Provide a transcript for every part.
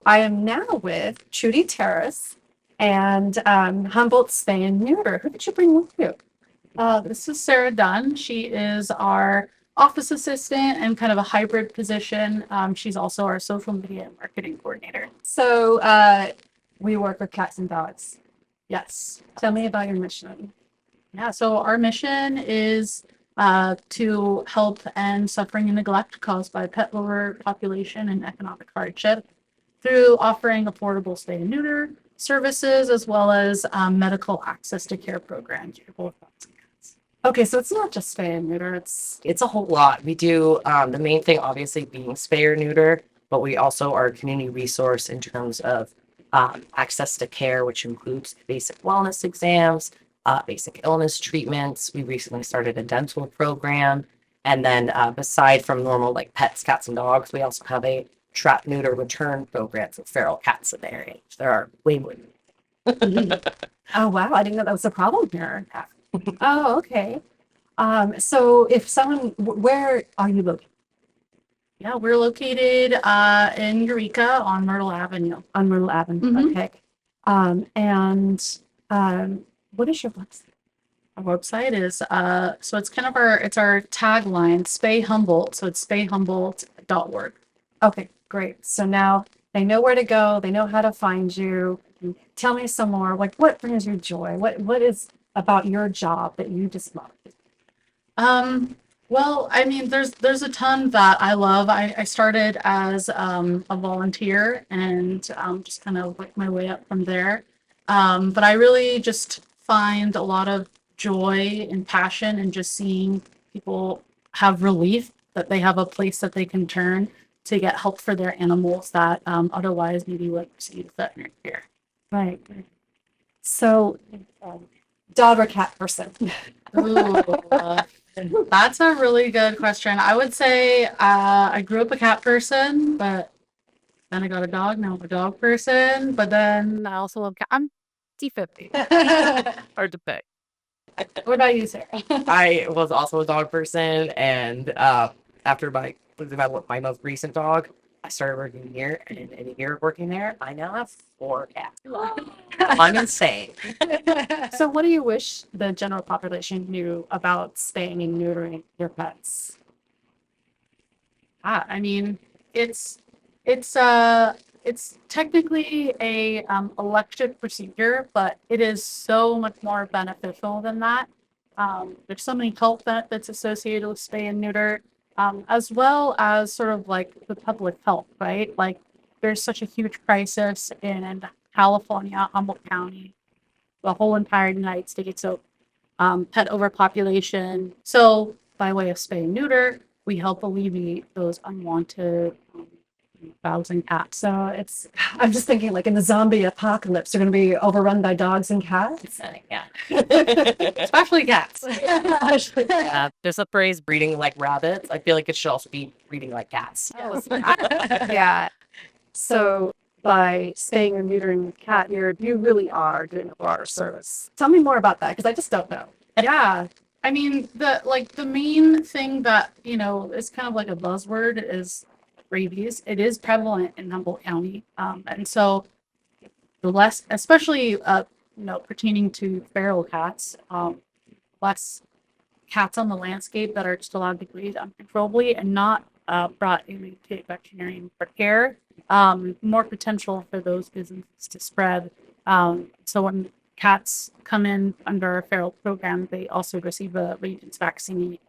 I am now with Trudy Terrace and Humboldt Spay and Neuter. Who did you bring with you? This is Sarah Dunn. She is our office assistant and kind of a hybrid position. She's also our social media and marketing coordinator. So we work with cats and dogs. Yes. Tell me about your mission. Yeah. So our mission is to help end suffering and neglect caused by pet overpopulation and economic hardship through offering affordable stay and neuter services as well as medical access to care programs for both dogs and cats. Okay, so it's not just spay and neuter. It's a whole lot. We do the main thing, obviously, being spay or neuter, but we also are a community resource in terms of access to care, which includes basic wellness exams, basic illness treatments. We recently started a dental program. And then, aside from normal like pets, cats, and dogs, we also have a trap, neuter, return program for feral cats in the area. There are way more. Oh wow, I didn't know that was a problem here. Oh, okay. So if someone, where are you located? Yeah, we're located in Eureka on Myrtle Avenue. On Myrtle Avenue. Mhm. Okay. And what is your website? Our website is so it's kind of our tagline, Spay Humboldt. So it's spayhumboldt.org. Okay, great. So now they know where to go. They know how to find you. Tell me some more. Like, what brings you joy? What is about your job that you just love? Well, I mean, there's a ton that I love. I started as a volunteer and just kind of worked my way up from there. But I really just find a lot of joy and passion in just seeing people have relief, that they have a place that they can turn to get help for their animals that otherwise maybe would receive veterinary care. Right. So, dog or cat person? Ooh, that's a really good question. I would say I grew up a cat person, but then I got a dog. Now I'm a dog person, but then I also love cat. I'm T50. Hard to pick. What about you, Sarah? I was also a dog person, and after my most recent dog, I started working here, and in a year of working there, I now have 4 cats. I'm insane. So, what do you wish the general population knew about spaying and neutering your pets? I mean, it's it's technically a elective procedure, but it is so much more beneficial than that. There's so many health benefits associated with spay and neuter, as well as sort of like the public health, right? Like there's such a huge crisis in California, Humboldt County, the whole entire United States. So pet overpopulation. So, by way of spay and neuter, we help alleviate those unwanted dogs and cats. So I'm just thinking like in the zombie apocalypse, they're going to be overrun by dogs and cats. Yeah. Especially cats. There's a phrase breeding like rabbits. I feel like it should also be breeding like cats. Yeah. So by spaying or neutering the cat, you really are doing a broader service. Tell me more about that because I just don't know. Yeah. I mean, the main thing that, is kind of like a buzzword is rabies. It is prevalent in Humboldt County. And so the less, especially, pertaining to feral cats, less cats on the landscape that are just allowed to breed uncontrollably and not brought into veterinarian care, more potential for those diseases to spread. So when cats come in under a feral program, they also receive a rabies vaccine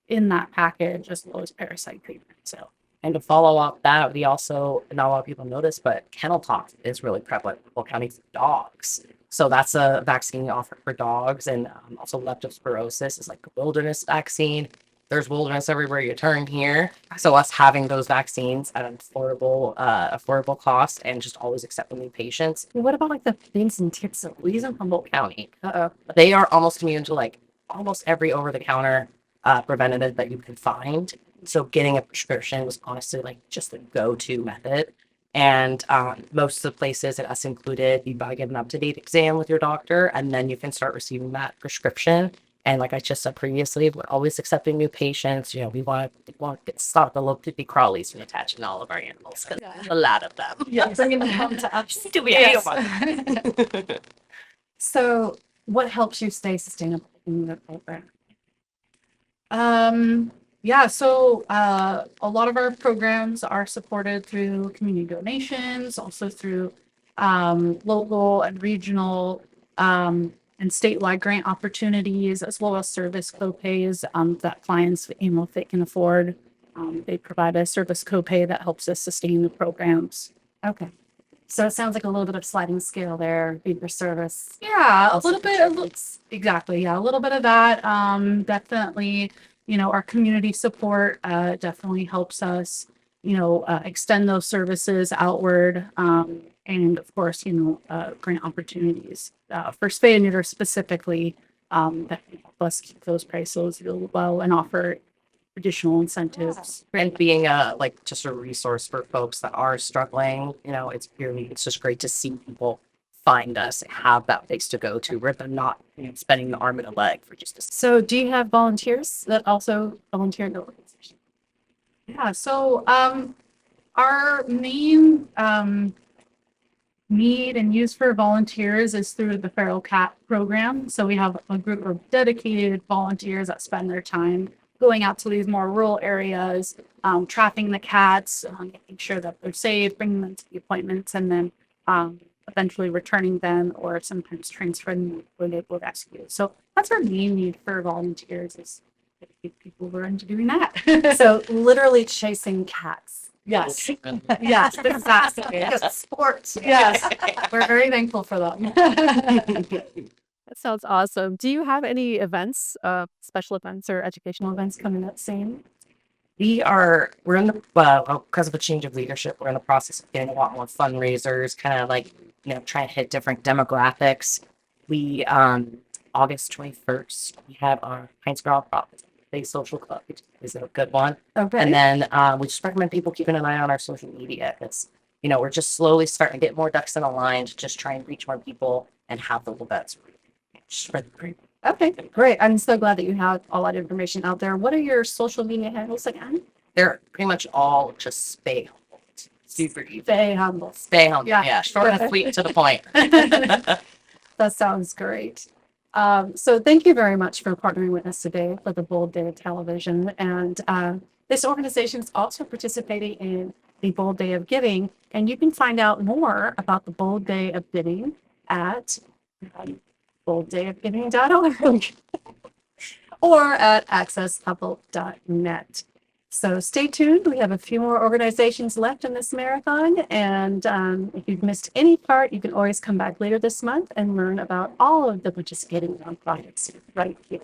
in that package as well as parasite treatment. So And to follow up that, we also, not a lot of people know this, but kennel pox is really prevalent in Humboldt County for dogs. So that's a vaccine offered for dogs, and also leptospirosis is like a wilderness vaccine. There's wilderness everywhere you turn here. So us having those vaccines at an affordable cost and just always accepting new patients. What about like the things and ticks that These in Humboldt County, Uh-oh. they are almost immune to like almost every over-the-counter preventative that you can find. So getting a prescription was honestly like just the go-to method. And most of the places, and us included, you gotta get an up-to-date exam with your doctor, and then you can start receiving that prescription. And like I just said previously, we're always accepting new patients. You know, we want to get stop the little pippy crawlies from attaching all of our animals because Yeah. there's a lot of them. Yeah, bringing them home to us. Do we Yes. have So, what helps you stay sustainable in the program? Yeah, so a lot of our programs are supported through community donations, also through local and regional and statewide grant opportunities, as well as service copays that clients, if they can afford. They provide a service copay that helps us sustain the programs. Okay. So it sounds like a little bit of sliding scale there, fee for service. Yeah, a also little bit, contributes. exactly. Yeah, a little bit of that. Definitely, our community support definitely helps us, extend those services outward. And of course, grant opportunities for spay and neuter specifically that can help us keep those prices really low and offer additional incentives. and being a like just a resource for folks that are struggling, it's just great to see people find us and have that place to go to where they're not spending the arm and a leg for just a So, do you have volunteers that also volunteer in the organization? Yeah, so our main need and use for volunteers is through the Feral Cat program. So we have a group of dedicated volunteers that spend their time going out to these more rural areas, trapping the cats, making sure that they're safe, bringing them to the appointments, and then eventually returning them or sometimes transferring them for local rescue. So that's our main need for volunteers is people who are into doing that. So, literally chasing cats. Yes. second. Yes, exactly. Yes. Sports. Yes. We're very thankful for them. That sounds awesome. Do you have any events, special events or educational events coming up soon? We're in the because of a change of leadership, we're in the process of getting a lot more fundraisers, kind of like trying to hit different demographics. We August 21st we have our Pines Grove Profits Day Social Club, which is a good one. Okay. And then we just recommend people keeping an eye on our social media because we're just slowly starting to get more ducks in a line to just try and reach more people and have the events spread the great. Okay, great. I'm so glad that you have all that information out there. What are your social media handles again? They're pretty much all just Spay Humboldt. Super easy. Spay Humboldt. Spay Humboldt. Yeah. Yeah, short and sweet to the point. That sounds great. So thank you very much for partnering with us today for the Bold Day of Television. And this organization is also participating in the Bold Day of Giving. And you can find out more about the Bold Day of Giving at bolddayofgiving.org or at accesshubble.net. So stay tuned. We have a few more organizations left in this marathon. And if you've missed any part, you can always come back later this month and learn about all of the participating nonprofits right here.